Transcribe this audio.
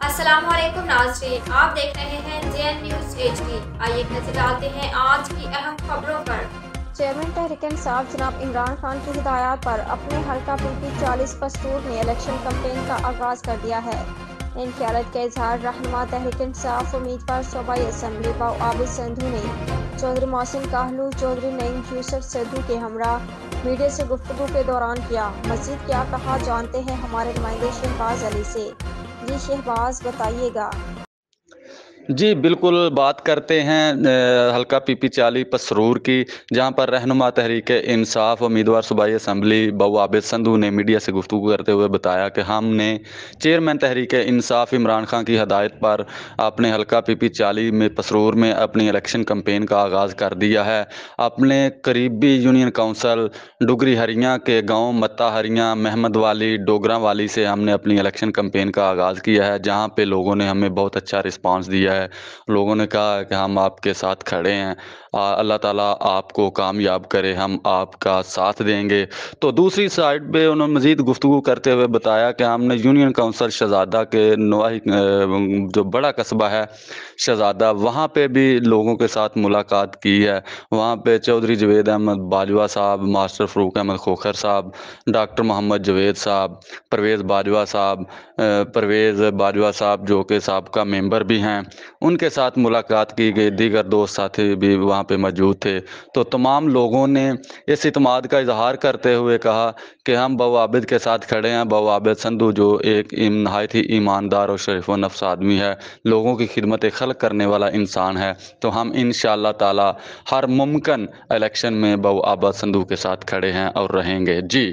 अस्सलाम वालेकुम नाज़रीन, आप देख रहे हैं JN न्यूज़ HD। आइए नजर डालते हैं आज की अहम खबरों पर। चेयरमैन तहरीक-ए-इंसाफ जनाब इमरान खान की हिदायत पर अपने हल्का PP 40 पस्तूर ने इलेक्शन कैंपेन का आगाज कर दिया है। इन ख्यालात का इजहार रहनुमा तहरीक-ए-इंसाफ उम्मीदवार सूबाई असम्बली बाऊ आबिद संधू ने चौधरी मोहसिन काहलू, चौधरी नईम यूसुफ सद्दू के हमरा मीडिया से गुफ्तगू के दौरान किया। मज़ीद क्या कहा जानते हैं हमारे नुमाइंदे शहबाज अली से। जी शहबाज, बताइएगा। जी बिल्कुल, बात करते हैं हल्का PP 40 पसरूर की, जहां पर रहनुमा तहरीक इंसाफ उम्मीदवार सूबाई असम्बली बाऊ आबिद संधू ने मीडिया से गुफ्तगू करते हुए बताया कि हमने चेयरमैन तहरीक इंसाफ इमरान खान की हदायत पर अपने हल्का PP 40 में पसरूर में अपनी इलेक्शन कैंपेन का आगाज़ कर दिया है। अपने करीबी यूनियन काउंसिल डुगरी हरियाँ के गाँव मत्ता हरियाँ, महमद वाली, डोगरा वाली से हमने अपनी इलेक्शन कैंपेन का आगाज़ किया है, जहाँ पे लोगों ने हमें बहुत अच्छा रिस्पांस दिया है। लोगों ने कहा कि हम आपके साथ खड़े हैं, अल्लाह ताला आपको कामयाब करे, हम आपका साथ देंगे। तो दूसरी साइड पे उन्होंने मज़ीद गुफ्तगू करते हुए बताया कि हमने यूनियन काउंसिल शहजादा के नवाही जो बड़ा कस्बा है शहजादा, वहाँ पे भी लोगों के साथ मुलाकात की है। वहाँ पे चौधरी जवेद अहमद बाजवा साहब, मास्टर फ़रूक अहमद खोखर साहब, डॉक्टर मोहम्मद जवेद साहब, परवेज़ बाजवा साहब जो कि साबका मेंबर भी हैं, उनके साथ मुलाकात की गई। दीगर दोस्त साथी भी वहाँ पे मौजूद थे। तो तमाम लोगों ने इस इत्मीद का इजहार करते हुए कहा कि हम बाऊ आबिद के साथ खड़े हैं। बाऊ आबिद संधू जो एक नहायत ही ईमानदार और शरीफ व नफ्स आदमी है, लोगों की खिदमत खल्क करने वाला इंसान है। तो हम इंशाअल्लाह ताला हर मुमकिन इलेक्शन में बाऊ आबिद संधू के साथ खड़े हैं और रहेंगे। जी।